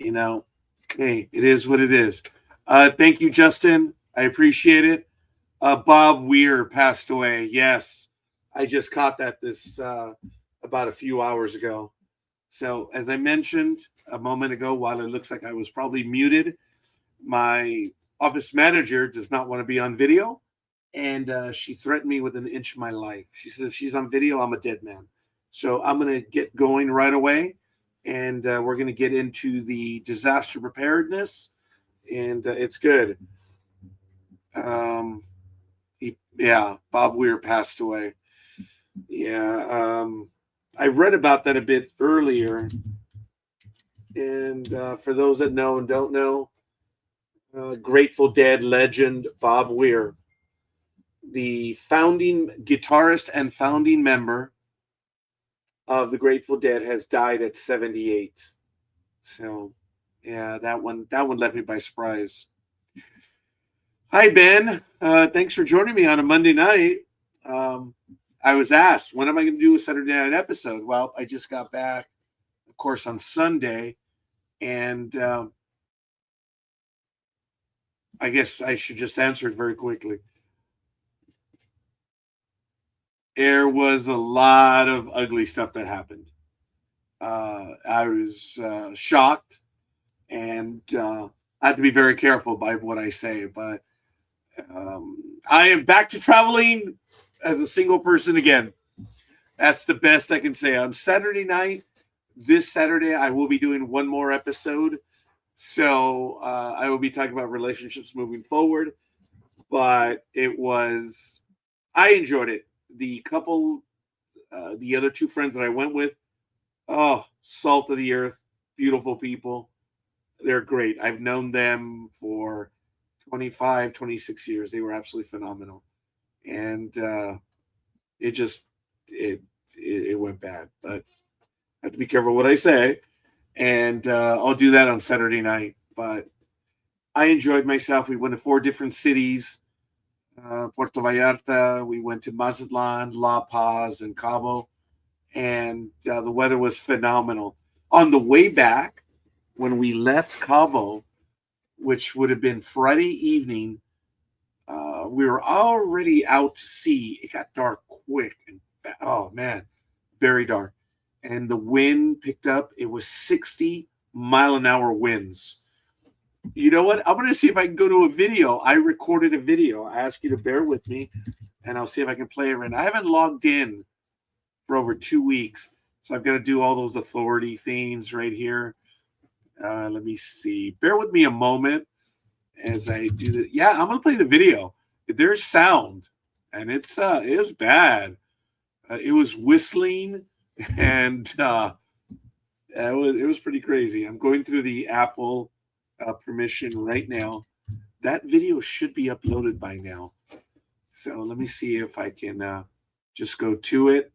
You know, hey, it is what it is. Thank you, Justin. I appreciate it. Bob Weir passed away. Yes, I just caught that this about a few hours ago. So, as I mentioned a moment ago, while it looks like I was probably muted, my office manager does not want to be on video, and she threatened me with an inch of my life. She said, if she's on video, I'm a dead man. So I'm going to get going right away, and we're going to get into the disaster preparedness, and it's good. Um, yeah, Bob Weir passed away. Yeah, I read about that a bit earlier, and for those that know and don't know, Grateful Dead legend Bob Weir, the founding guitarist and founding member of the Grateful Dead, has died at 78. So, yeah, that one left me by surprise. Hi Ben, thanks for joining me on a Monday night. Um, I was asked when am I going to do a Saturday night episode. Well, I just got back, of course, on Sunday, and I guess I should just answer it very quickly. There was a lot of ugly stuff that happened. I was shocked, and I have to be very careful by what I say. But I am back to traveling as a single person again. That's the best I can say. On Saturday night, this Saturday, I will be doing one more episode. So I will be talking about relationships moving forward. But I enjoyed it. The couple, the other two friends that I went with, oh, salt of the earth, beautiful people. They're great. I've known them for 25, 26 years. They were absolutely phenomenal. And it just, it, it went bad. But I have to be careful what I say. And I'll do that on Saturday night. But I enjoyed myself. We went to 4 different cities. Puerto Vallarta, we went to Mazatlan, La Paz, and Cabo, and the weather was phenomenal. On the way back, when we left Cabo, which would have been Friday evening, we were already out to sea. It got dark quick, and oh man, very dark. And the wind picked up. It was 60-mile-an-hour winds. You know what? I'm going to see if I can go to a video. I recorded a video. I ask you to bear with me, and I'll see if I can play it right now. I haven't logged in for over 2 weeks, so I've got to do all those authority things right here. Let me see. Bear with me a moment as I do that. Yeah, I'm going to play the video. There's sound, and it was bad. It was whistling, and it was pretty crazy. I'm going through the Apple permission right now. That video should be uploaded by now. So let me see if I can just go to it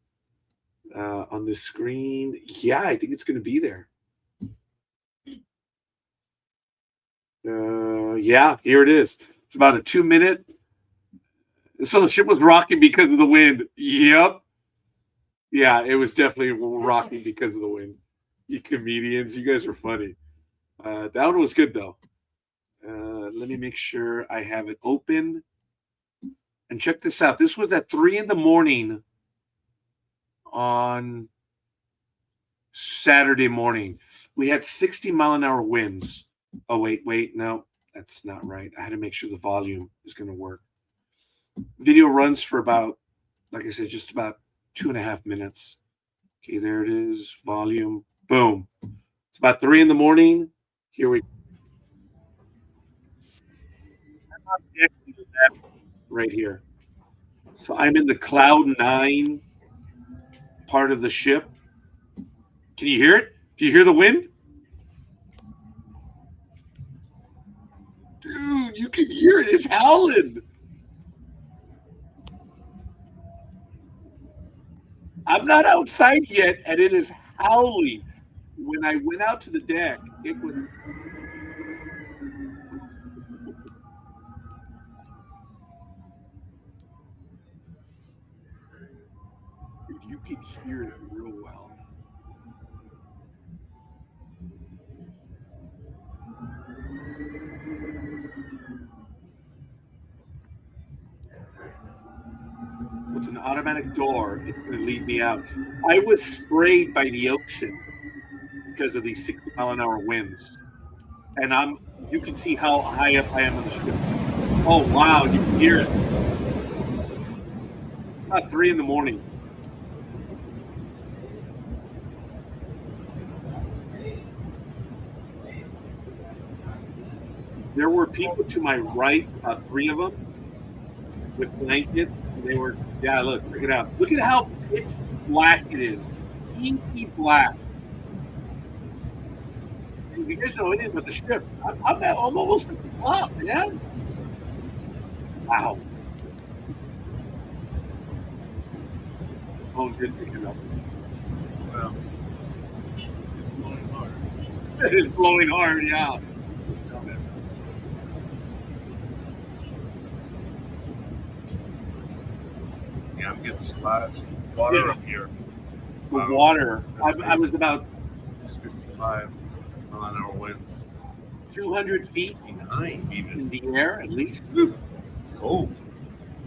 on the screen. Yeah, I think it's going to be there. Yeah, here it is. It's about a 2 minute. So the ship was rocking because of the wind. Yep. Yeah, it was definitely rocking because of the wind. You comedians, you guys are funny. That one was good though. Let me make sure I have it open. And check this out. This was at 3 in the morning on Saturday morning. We had 60-mile-an-hour winds. Oh, wait. No, that's not right. I had to make sure the volume is going to work. Video runs for about, like I said, just about 2.5 minutes. Okay, there it is. Volume. Boom. It's about 3 in the morning. Here we go. Right here. So I'm in the Cloud 9 part of the ship. Can you hear it? Do you hear the wind? Dude, you can hear it. It's howling. I'm not outside yet, and it is howling. When I went out to the deck, it was. Dude, you can hear it real well. With an automatic door, it's going to lead me out. I was sprayed by the ocean because of these 60-mile-an-hour winds, and you can see how high up I am on the ship. Oh wow, you can hear it. About 3 in the morning. There were people to my right, about 3 of them, with blankets, and they were, yeah, look, check it out. Look at how pitch black it is. Inky black. And if you guys know anything about the ship, I'm almost at the top, man. Wow. Oh, did pick it up. Well, it's blowing hard. It's blowing hard, yeah. Yeah, I'm getting splashed. Water Yeah. up here. The water. I was about It's 55-mile-an-hour winds. 200 feet Behind even. in the air, at least. It's cold.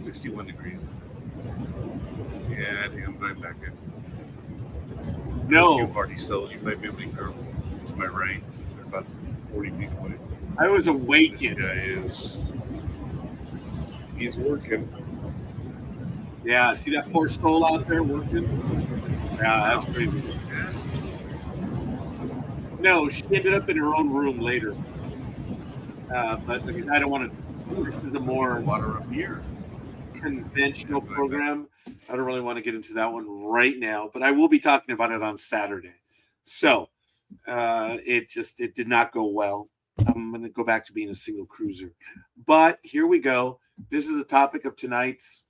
61 degrees. Yeah, I think I'm going back in. No, You've already sold. You might be able to go to my right. They're about 40 feet away. I was This awakened. guy he's working. Yeah, see that poor soul out there working? Yeah, that's crazy. Yeah. No, she ended up in her own room later. But I don't want to. This is a more Water up here. conventional program. I don't really want to get into that one right now, but I will be talking about it on Saturday. So it did not go well. I'm going to go back to being a single cruiser. But here we go. This is the topic of tonight's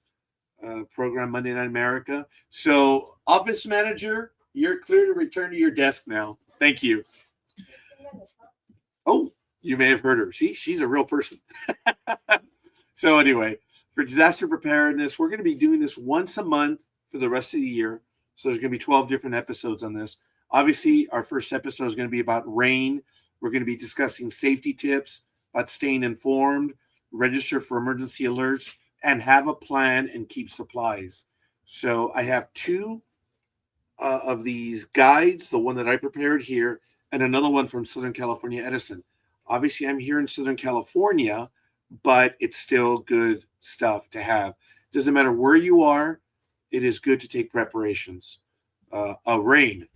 program, Monday Night America. So, office manager, you're clear to return to your desk now. Thank you. Oh, you may have heard her. See, she's a real person. So anyway, for disaster preparedness, we're going to be doing this once a month for the rest of the year. So there's going to be 12 different episodes on this. Obviously, our first episode is going to be about rain. We're going to be discussing safety tips, about staying informed, register for emergency alerts, and have a plan and keep supplies. So I have two of these guides, the one that I prepared here, and another one from Southern California Edison. Obviously, I'm here in Southern California, but it's still good stuff to have. Doesn't matter where you are, it is good to take preparations. Rain.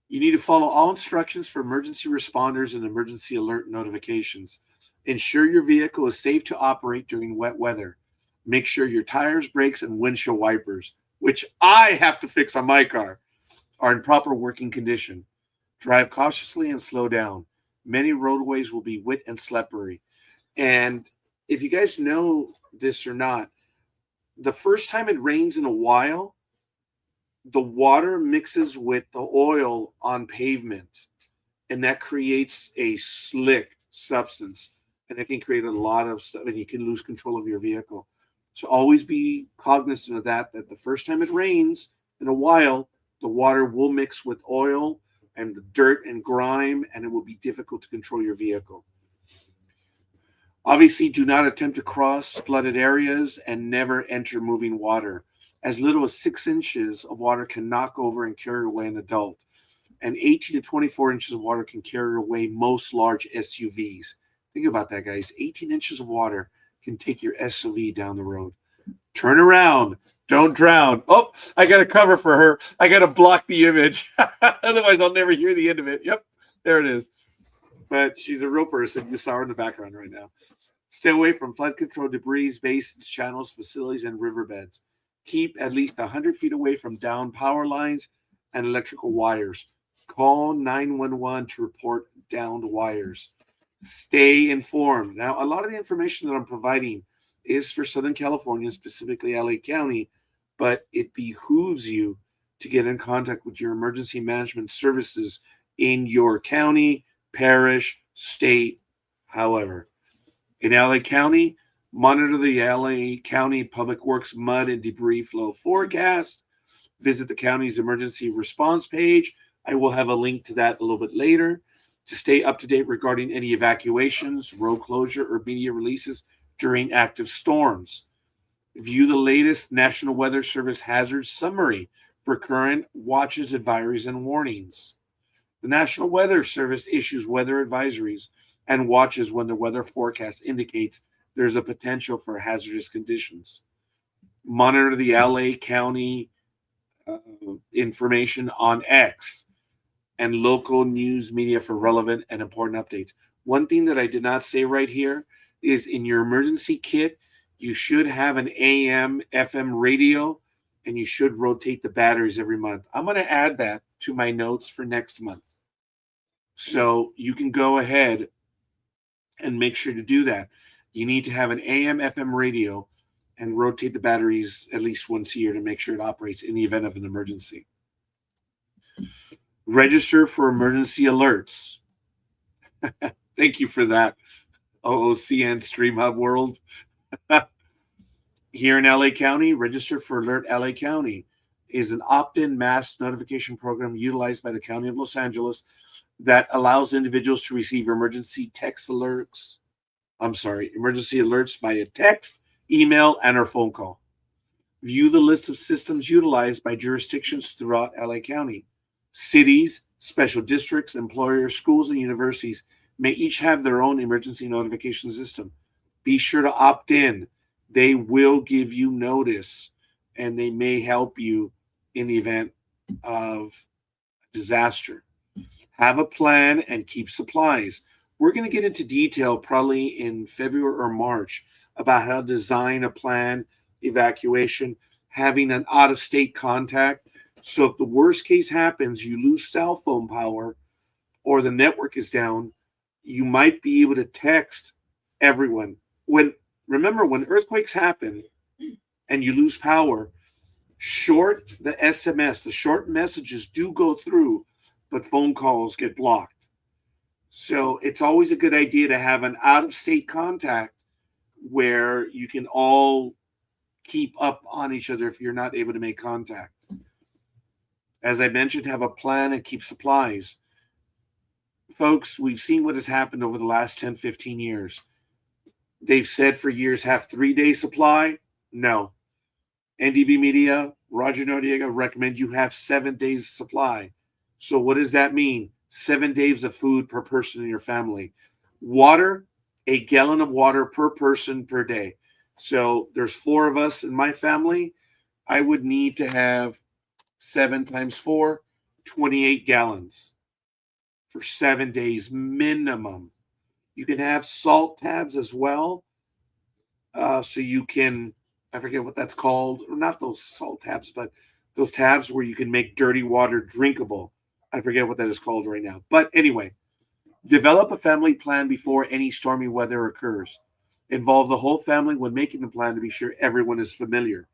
You need to follow all instructions for emergency responders and emergency alert notifications. Ensure your vehicle is safe to operate during wet weather. Make sure your tires, brakes, and windshield wipers, which I have to fix on my car, are in proper working condition. Drive cautiously and slow down. Many roadways will be wet and slippery. And if you guys know this or not, the first time it rains in a while, the water mixes with the oil on pavement, and that creates a slick substance, and it can create a lot of stuff, and you can lose control of your vehicle. So always be cognizant of that the first time it rains in a while, the water will mix with oil and the dirt and grime, and it will be difficult to control your vehicle. Obviously, do not attempt to cross flooded areas and never enter moving water. As little as 6 inches of water can knock over and carry away an adult, and 18 to 24 inches of water can carry away most large SUVs. Think about that, guys. 18 inches of water can take your SUV down the road. Turn around. Don't drown. Oh, I got a cover for her. I got to block the image. Otherwise, I'll never hear the end of it. Yep, there it is. But she's a real person. You saw her in the background right now. Stay away from flood control debris, basins, channels, facilities, and riverbeds. Keep at least 100 feet away from downed power lines and electrical wires. Call 911 to report downed wires. Stay informed. Now, a lot of the information that I'm providing is for Southern California, specifically LA County, but it behooves you to get in contact with your emergency management services in your county, parish, state, however. In LA County, monitor the LA County Public Works mud and debris flow forecast. Visit the county's emergency response page. I will have a link to that a little bit later. To stay up to date regarding any evacuations, road closure, or media releases during active storms. View the latest National Weather Service hazard summary for current watches, advisories, and warnings. The National Weather Service issues weather advisories and watches when the weather forecast indicates there's a potential for hazardous conditions. Monitor the LA County information on X and local news media for relevant and important updates. One thing that I did not say right here is in your emergency kit, you should have an AM, FM radio, and you should rotate the batteries every month. I'm going to add that to my notes for next month. So you can go ahead and make sure to do that. You need to have an AM, FM radio and rotate the batteries at least once a year to make sure it operates in the event of an emergency. Register for emergency alerts. Thank you for that, OOCN Stream Hub World. Here in LA County, Register for Alert LA County is an opt-in mass notification program utilized by the County of Los Angeles that allows individuals to receive emergency alerts via text, email, and or phone call. View the list of systems utilized by jurisdictions throughout LA County. Cities, special districts, employers, schools, and universities may each have their own emergency notification system. Be sure to opt in. They will give you notice, and they may help you in the event of disaster. Have a plan and keep supplies. We're going to get into detail probably in February or March about how to design a plan, evacuation, having an out-of-state contact. So if the worst case happens, you lose cell phone power or the network is down, you might be able to text everyone. Remember, when earthquakes happen and you lose power, the SMS, the short messages do go through, but phone calls get blocked. So it's always a good idea to have an out-of-state contact where you can all keep up on each other if you're not able to make contact. As I mentioned, have a plan and keep supplies. Folks, we've seen what has happened over the last 10, 15 years. They've said for years, have 3-day supply. No. NDB Media, Roger Noriega recommend you have 7 days supply. So what does that mean? 7 days of food per person in your family. Water, a gallon of water per person per day. So there's 4 of us in my family. I would need to have 7 times 4, 28 gallons for 7 days minimum. You can have salt tabs as well. So you can, I forget what that's called, or not those salt tabs, but those tabs where you can make dirty water drinkable. I forget what that is called right now. But anyway, develop a family plan before any stormy weather occurs. Involve the whole family when making the plan to be sure everyone is familiar.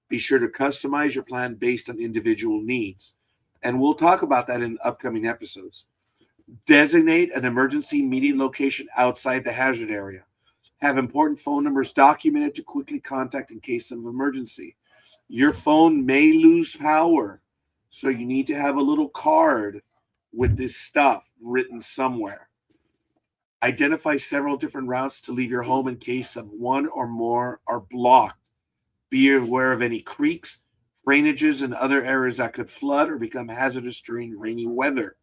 Be sure to customize your plan based on individual needs. And we'll talk about that in upcoming episodes. Designate an emergency meeting location outside the hazard area. Have important phone numbers documented to quickly contact in case of emergency. Your phone may lose power, so you need to have a little card with this stuff written somewhere. Identify several different routes to leave your home in case of one or more are blocked. Be aware of any creeks, drainages, and other areas that could flood or become hazardous during rainy weather.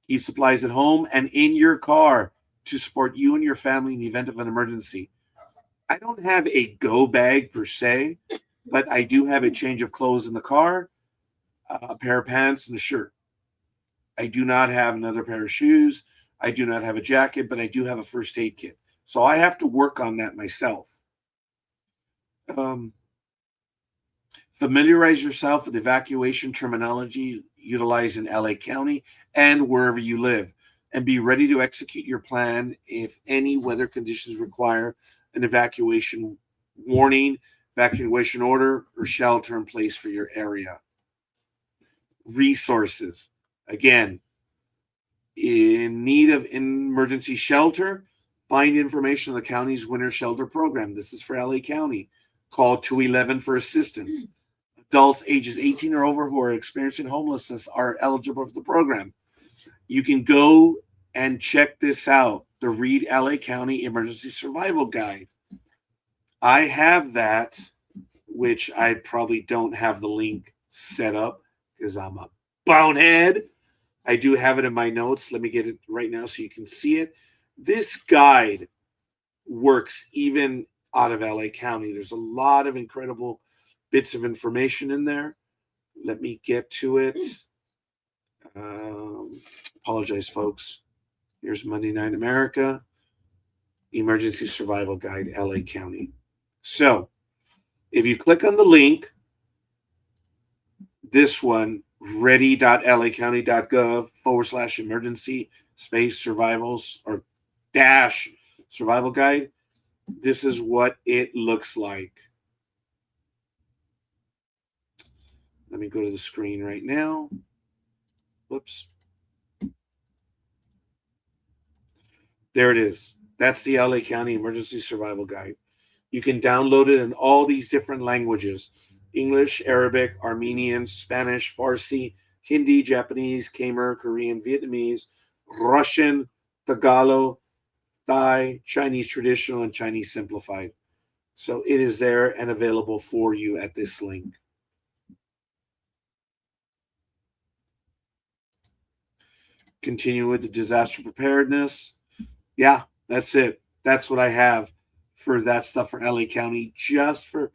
Keep supplies at home and in your car to support you and your family in the event of an emergency. I don't have a go bag per se, but I do have a change of clothes in the car, a pair of pants, and a shirt. I do not have another pair of shoes. I do not have a jacket, but I do have a first aid kit. So I have to work on that myself. Familiarize yourself with evacuation terminology utilized in LA County and wherever you live, and be ready to execute your plan if any weather conditions require an evacuation warning, evacuation order, or shelter in place for your area. Resources. Again, in need of emergency shelter, find information on the county's winter shelter program. This is for LA County. Call 211 for assistance. Adults ages 18 or over who are experiencing homelessness are eligible for the program. You can go and check this out, the Read LA County Emergency Survival Guide. I have that which I probably don't have the link set up because I'm a bonehead. I do have it in my notes. Let me get it right now so you can see it. This guide works even out of LA County. There's a lot of incredible bits of information in there. Let me get to it. Apologize, folks. Here's Monday Night America, Emergency Survival Guide, LA County. So if you click on the link, this one, ready.lacounty.gov/emergency space survivals or dash survival guide, this is what it looks like. Let me go to the screen right now. Whoops. There it is. That's the LA County Emergency Survival Guide. You can download it in all these different languages: English, Arabic, Armenian, Spanish, Farsi, Hindi, Japanese, Khmer, Korean, Vietnamese, Russian, Tagalog, Thai, Chinese traditional, and Chinese simplified. So it is there and available for you at this link. Continue with the disaster preparedness. Yeah, that's it. That's what I have for that stuff for LA County, just for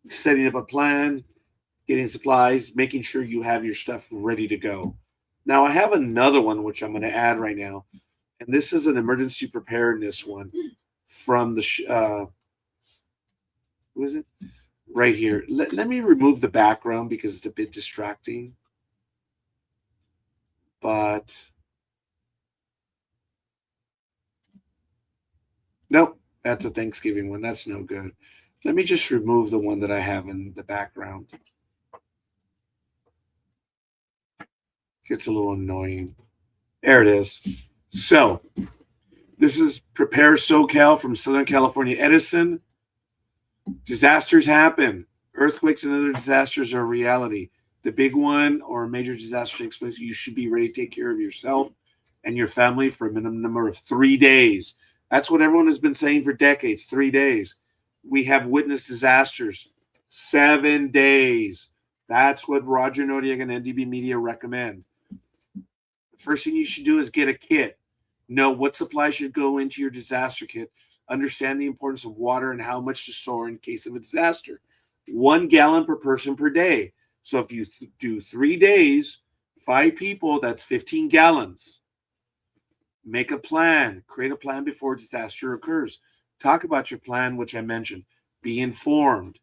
setting up a plan, getting supplies, making sure you have your stuff ready to go. Now, I have another one which I'm going to add right now, and this is an emergency preparedness one from the who is it? Right here. Let me remove the background because it's a bit distracting. But nope, that's a Thanksgiving one. That's no good. Let me just remove the one that I have in the background. Gets a little annoying. There it is. So this is Prepare SoCal from Southern California Edison. Disasters happen. Earthquakes and other disasters are a reality. The big one or a major disaster takes place, you should be ready to take care of yourself and your family for a minimum number of 3 days. That's what everyone has been saying for decades, 3 days. We have witnessed disasters, 7 days. That's what Roger Noriega and NDB Media recommend. The first thing you should do is get a kit. Know what supplies should go into your disaster kit. Understand the importance of water and how much to store in case of a disaster. 1 gallon per person per day. So if you do 3 days, 5 people, that's 15 gallons. Make a plan. Create a plan before a disaster occurs. Talk about your plan, which I mentioned. Be informed.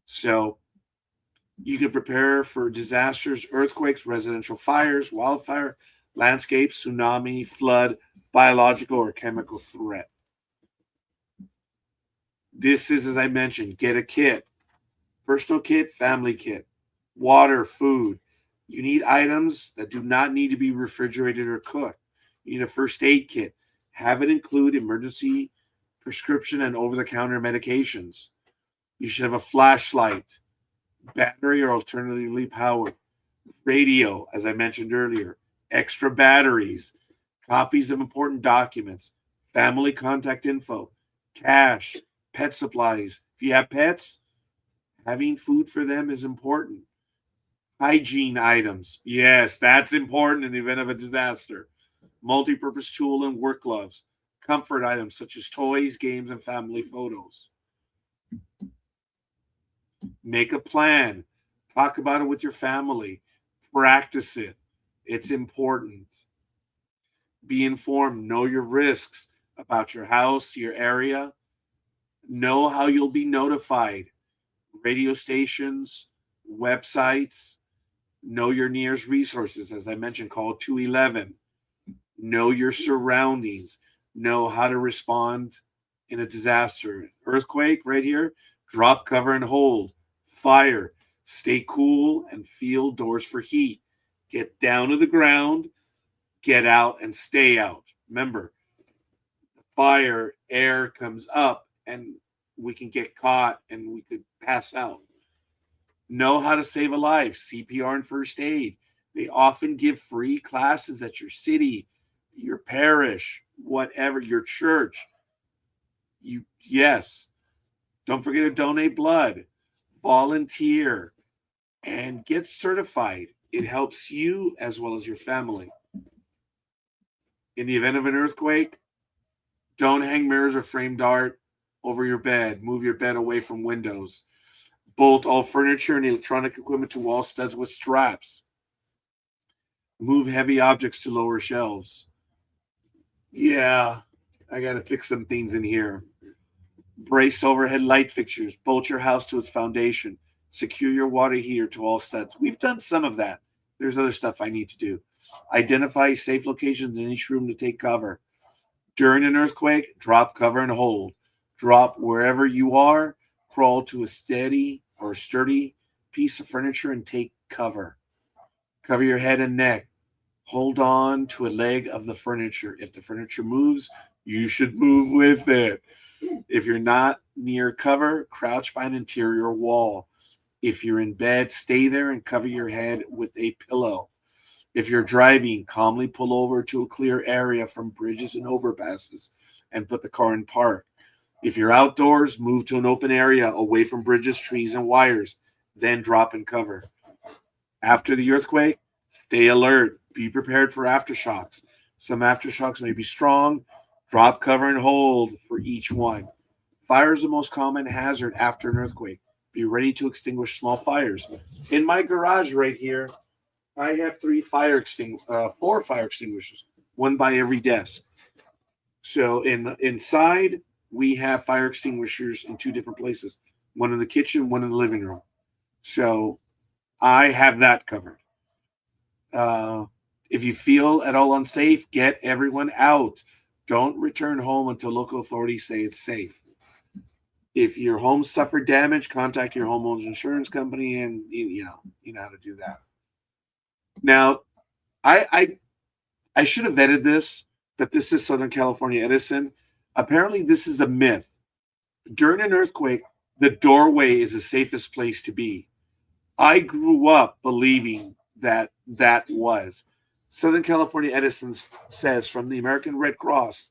So you can prepare for disasters, earthquakes, residential fires, wildfire, landscape, tsunami, flood, biological or chemical threat. This is, as I mentioned, get a kit. Personal kit, family kit. Water, food. You need items that do not need to be refrigerated or cooked. You need a first aid kit. Have it include emergency prescription and over-the-counter medications. You should have a flashlight, battery or alternatively powered, radio, as I mentioned earlier, extra batteries, copies of important documents, family contact info, cash, pet supplies. If you have pets, having food for them is important. Hygiene items. Yes, that's important in the event of a disaster. Multi-purpose tool and work gloves. Comfort items such as toys, games, and family photos. Make a plan. Talk about it with your family. Practice it. It's important. Be informed. Know your risks about your house, your area. Know how you'll be notified. Radio stations, websites. Know your nearest resources. As I mentioned, call 211. Know your surroundings. Know how to respond in a disaster. Earthquake, right here. Drop, cover, and hold. Fire. Stay cool and feel doors for heat. Get down to the ground. Get out and stay out. Remember, fire, air comes up and we can get caught and we could pass out. Know how to save a life. CPR and first aid. They often give free classes at your city, your parish, whatever, your church. Yes. Don't forget to donate blood, volunteer, and get certified. It helps you as well as your family. In the event of an earthquake, don't hang mirrors or framed art over your bed. Move your bed away from windows. Bolt all furniture and electronic equipment to wall studs with straps. Move heavy objects to lower shelves. Yeah, I got to fix some things in here. Brace overhead light fixtures. Bolt your house to its foundation. Secure your water heater to all studs. We've done some of that. There's other stuff I need to do. Identify safe locations in each room to take cover. During an earthquake, drop, cover, and hold. Drop wherever you are. Crawl to a steady or sturdy piece of furniture and take cover. Cover your head and neck. Hold on to a leg of the furniture. If the furniture moves, you should move with it. If you're not near cover, crouch by an interior wall. If you're in bed, stay there and cover your head with a pillow. If you're driving, calmly pull over to a clear area from bridges and overpasses and put the car in park. If you're outdoors, move to an open area away from bridges, trees, and wires. Then drop and cover. After the earthquake, stay alert. Be prepared for aftershocks. Some aftershocks may be strong. Drop, cover, and hold for each one. Fire is the most common hazard after an earthquake. Be ready to extinguish small fires. In my garage right here, I have four fire extinguishers, one by every desk. So inside, we have fire extinguishers in two different places, one in the kitchen, one in the living room. So I have that covered. If you feel at all unsafe, get everyone out. Don't return home until local authorities say it's safe. If your home suffered damage, contact your homeowner's insurance company, and you know how to do that. Now, I should have vetted this, but this is Southern California Edison. Apparently, this is a myth. During an earthquake, the doorway is the safest place to be. I grew up believing that was. Southern California Edison says from the American Red Cross,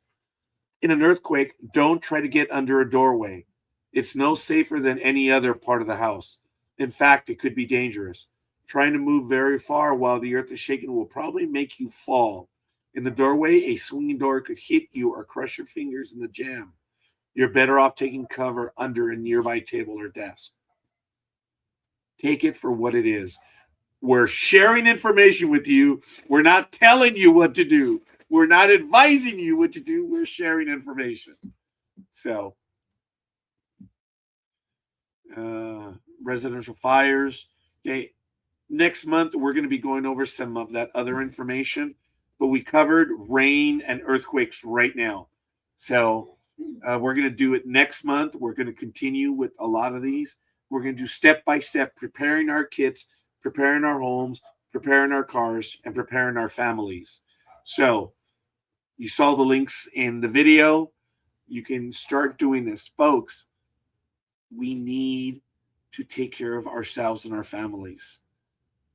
in an earthquake, don't try to get under a doorway. It's no safer than any other part of the house. In fact, it could be dangerous. Trying to move very far while the earth is shaking will probably make you fall. In the doorway, a swinging door could hit you or crush your fingers in the jamb. You're better off taking cover under a nearby table or desk. Take it for what it is. We're sharing information with you. We're not telling you what to do. We're not advising you what to do. We're sharing information. So, residential fires. Okay. Next month, we're going to be going over some of that other information, but we covered rain and earthquakes right now. So we're going to do it next month. We're going to continue with a lot of these. We're going to do step by step, preparing our kits, preparing our homes, preparing our cars, and preparing our families. So you saw the links in the video. You can start doing this. Folks, we need to take care of ourselves and our families,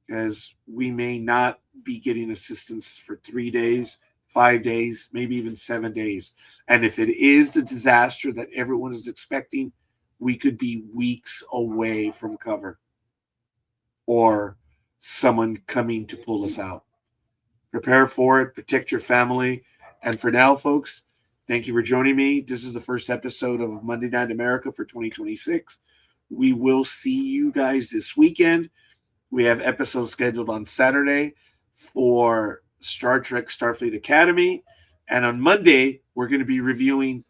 because we may not be getting assistance for 3 days, 5 days, maybe even 7 days. And if it is the disaster that everyone is expecting, we could be weeks away from cover or someone coming to pull us out. Prepare for it, protect your family. And for now, folks, thank you for joining me. This is the first episode of Monday Night America for 2026. We will see you guys this weekend. We have episodes scheduled on Saturday for Star Trek Starfleet Academy. And on Monday, we're going to be reviewing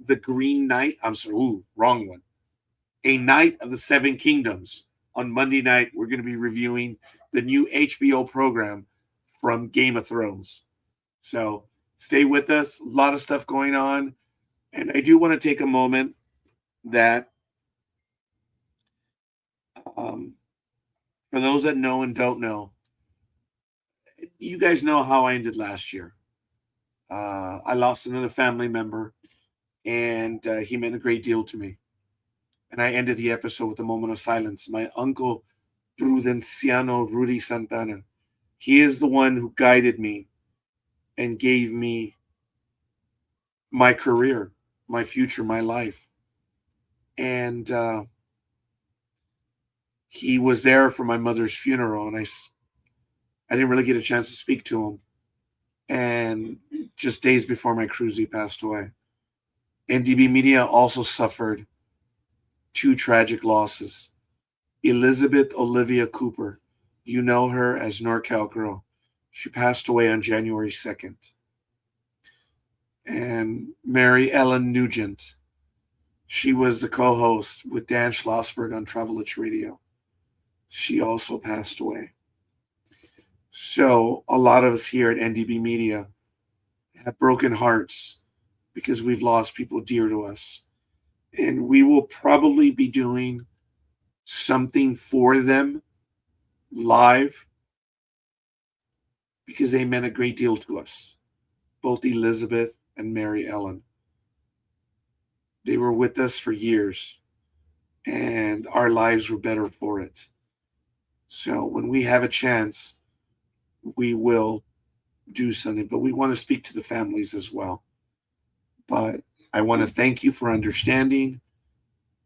The Green Knight. I'm sorry, wrong one. A Knight of the Seven Kingdoms. On Monday night, we're going to be reviewing the new HBO program from Game of Thrones. So stay with us. A lot of stuff going on. And I do want to take a moment that for those that know and don't know, you guys know how I ended last year. I lost another family member, and he meant a great deal to me. And I ended the episode with a moment of silence. My uncle, Prudenciano Rudy Santana, he is the one who guided me and gave me my career, my future, my life. And he was there for my mother's funeral, and I didn't really get a chance to speak to him. And just days before my cruise, he passed away. NDB Media also suffered two tragic losses. Elizabeth Olivia Cooper, you know her as NorCal Girl. She passed away on January 2nd. And Mary Ellen Nugent, she was the co-host with Dan Schlossberg on Travelage Radio. She also passed away. So a lot of us here at NDB Media have broken hearts because we've lost people dear to us. And we will probably be doing something for them live because they meant a great deal to us, both Elizabeth and Mary Ellen. They were with us for years, and our lives were better for it. So when we have a chance, we will do something, but we want to speak to the families as well. But I want to thank you for understanding,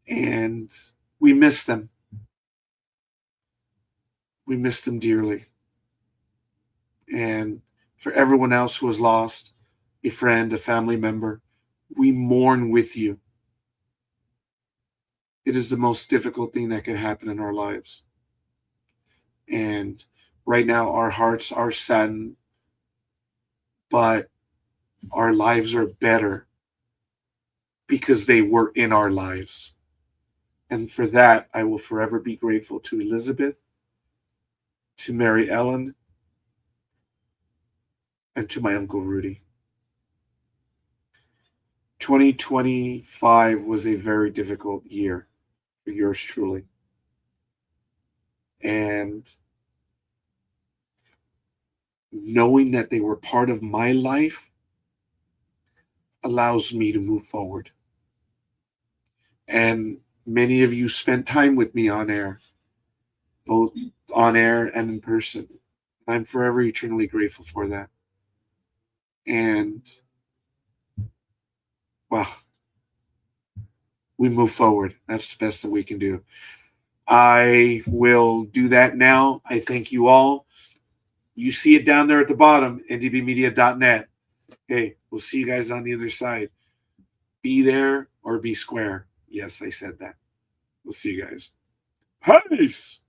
and we miss them. We miss them dearly. And for everyone else who has lost a friend, a family member, we mourn with you. It is the most difficult thing that could happen in our lives. And right now, our hearts are saddened, but our lives are better because they were in our lives. And for that, I will forever be grateful to Elizabeth, to Mary Ellen, and to my Uncle Rudy. 2025 was a very difficult year for yours truly. And knowing that they were part of my life allows me to move forward. And many of you spent time with me on air, both on air and in person. I'm forever eternally grateful for that. And, well, we move forward. That's the best that we can do. I will do that now. I thank you all. You see it down there at the bottom, ndbmedia.net. Hey, we'll see you guys on the other side. Be there or be square. Yes, I said that. We'll see you guys. Peace.